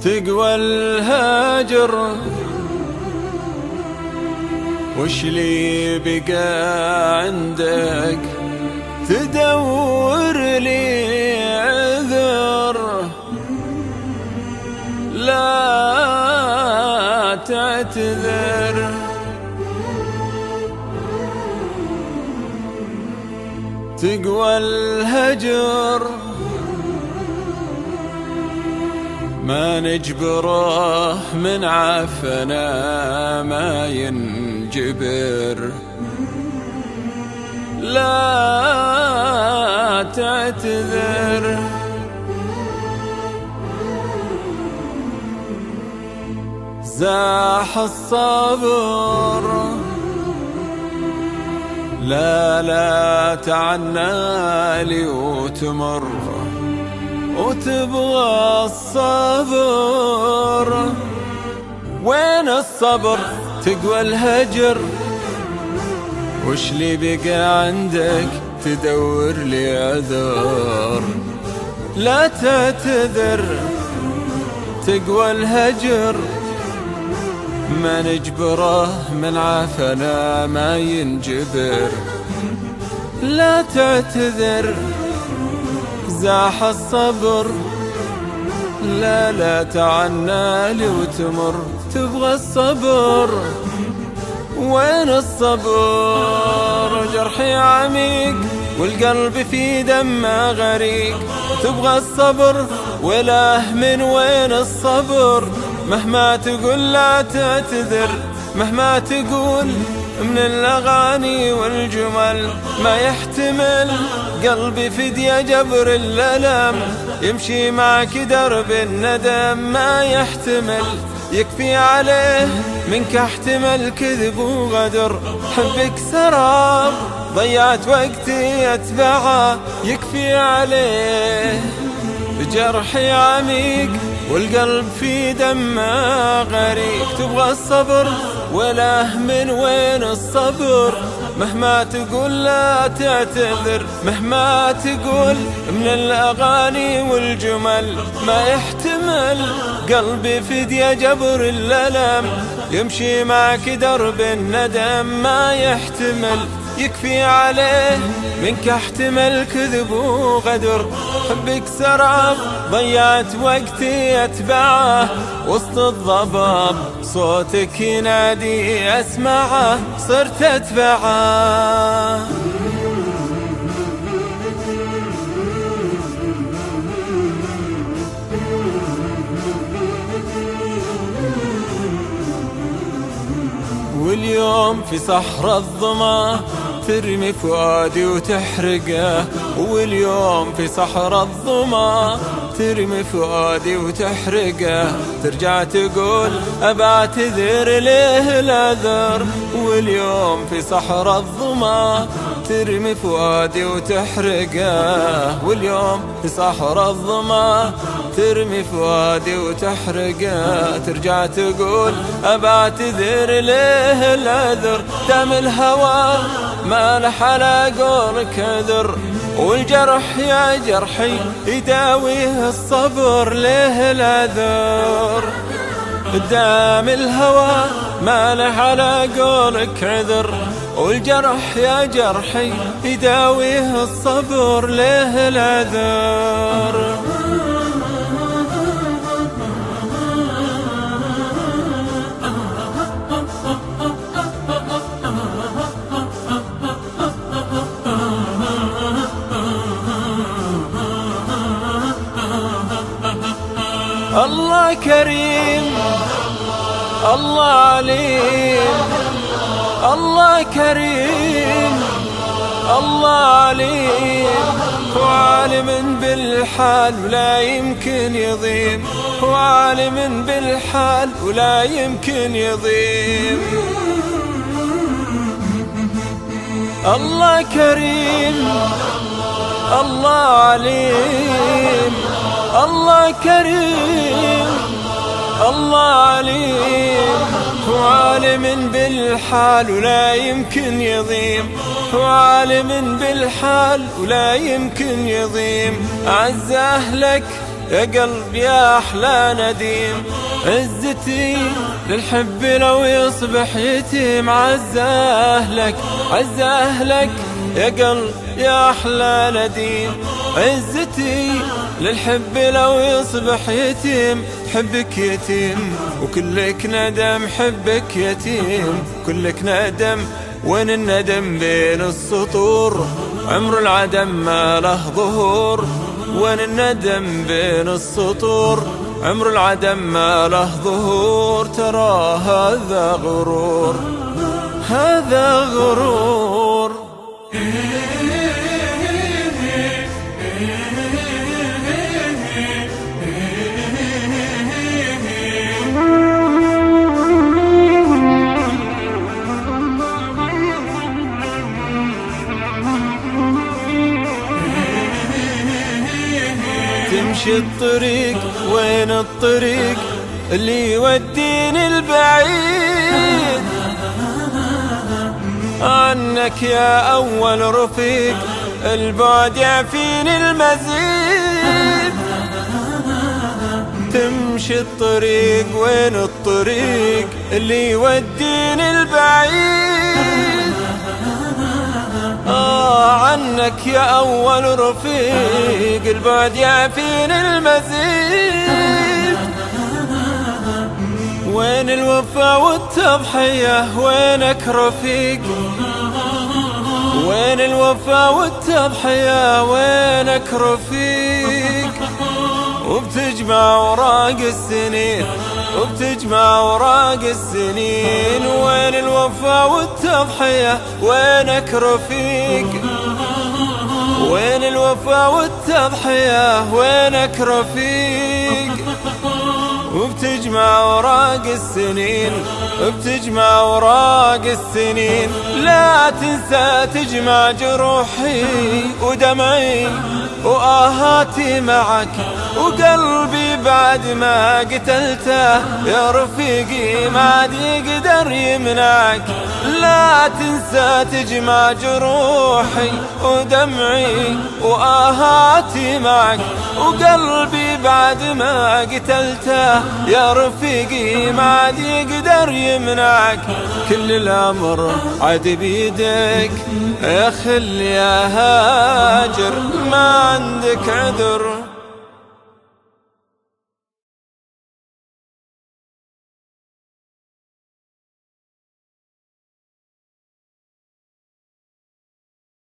تقوى الهجر وش لي بقى عندك تدور لي عذر لا تعتذر تقوى الهجر ما نجبره من عفنا ما ينجبر لا تعتذر زاح الصبر لا تعنى لي وتمر وتبغى الصبر وين الصبر تقوى الهجر وش لي بقى عندك تدور لي عذر لا تعتذر تقوى الهجر ما نجبره من عافنا ما ينجبر لا تعتذر زاح الصبر لا تعنى لي وتمر تبغى الصبر وين الصبر جرحي عميق والقلب في دمه غريق تبغى الصبر وله من وين الصبر مهما تقول لا تعتذر مهما تقول من الأغاني والجمل ما يحتمل قلبي فدية جبر الألم يمشي معك درب الندم ما يحتمل يكفي عليه منك احتمل كذب وغدر حبك سراب ضيعت وقتي أتبعه يكفي عليه جرحي عميق والقلب في دمه غريق تبغى الصبر وله من وين الصبر مهما تقول لا تعتذر مهما تقول من الأغاني والجمل ما يحتمل قلبي فدية جبر الألم يمشي معك درب الندم ما يحتمل يكفي عليه منك احتمل كذب وغدر حبك سراب ضيعت وقتي أتبعه وسط الضباب صوتك ينادي أسمعه صرت أتبعه واليوم في صحراء الظما ترمي فؤادي وتحرقه واليوم في صحراء الظما ترمي فؤادي وتحرقه ترجع تقول أبعتذر ليه العذر واليوم في صحراء الظما ترمي فؤادي وتحرقه واليوم في صحراء الظما ترمي فؤادي وتحرقه ترجع تقول أبعتذر ليه العذر دم الهوى ما لح على قولك عذر والجرح يا جرحي يداويه الصبر ليه العذر دام الهوى ما لح على قولك عذر والجرح يا جرحي يداويه الصبر ليه العذر الله كريم الله عليم الله كريم الله عليم وعالم بالحال ولا يمكن يضيم، وعالم بالحال ولا يمكن يضيم. الله كريم، الله عليم، الله كريم، الله عليم، وعالم بالحال ولا يمكن يضيم، وعالم بالحال ولا يمكن يضيم. أعز أهلك يا قلب يا أحلى نديم، عزتي للحب لو يصبح يتيم. عز أهلك، عز أهلك يا قلب يا أحلى نديم، عزتي للحب لو يصبح يتيم. حبك يتيم وكلك ندم، حبك يتيم كلك ندم. وين الندم بين السطور؟ عمر العدم ما له ظهور. وين الندم بين السطور؟ عمر العدم ما له ظهور. ترى هذا غرور، هذا غرور. تمشي الطريق، وين الطريق اللي يوديني البعيد عنك يا أول رفيق؟ البعد يعفيني المزيد. تمشي الطريق، وين الطريق اللي يوديني البعيد عنك يا أول رفيق؟ البعد يعفيني المزيد. وين الوفا والتضحية؟ وينك رفيق؟ وين الوفا والتضحية؟ وينك رفيق؟ وبتجمع وراق السنين، وبتجمع وراق السنين. وين الوفا والتضحية؟ وينك رفيق؟ وين الوفا والتضحية؟ وينك رفيق؟ وبتجمع وراق السنين، بتجمع وراق السنين. لا تنسى تجمع جروحي ودمعي وآهاتي معك، وقلبي بعد ما قتلته يا رفيقي ما عاد يقدر يمنعك. لا تنسى تجمع جروحي ودمعي وآهاتي معك، وقلبي بعد ما قتلته يا رفيقي ما عاد يقدر يمنعك. كل الأمر عاد بيدك يا خل يا هاجر، ما عندك عذر.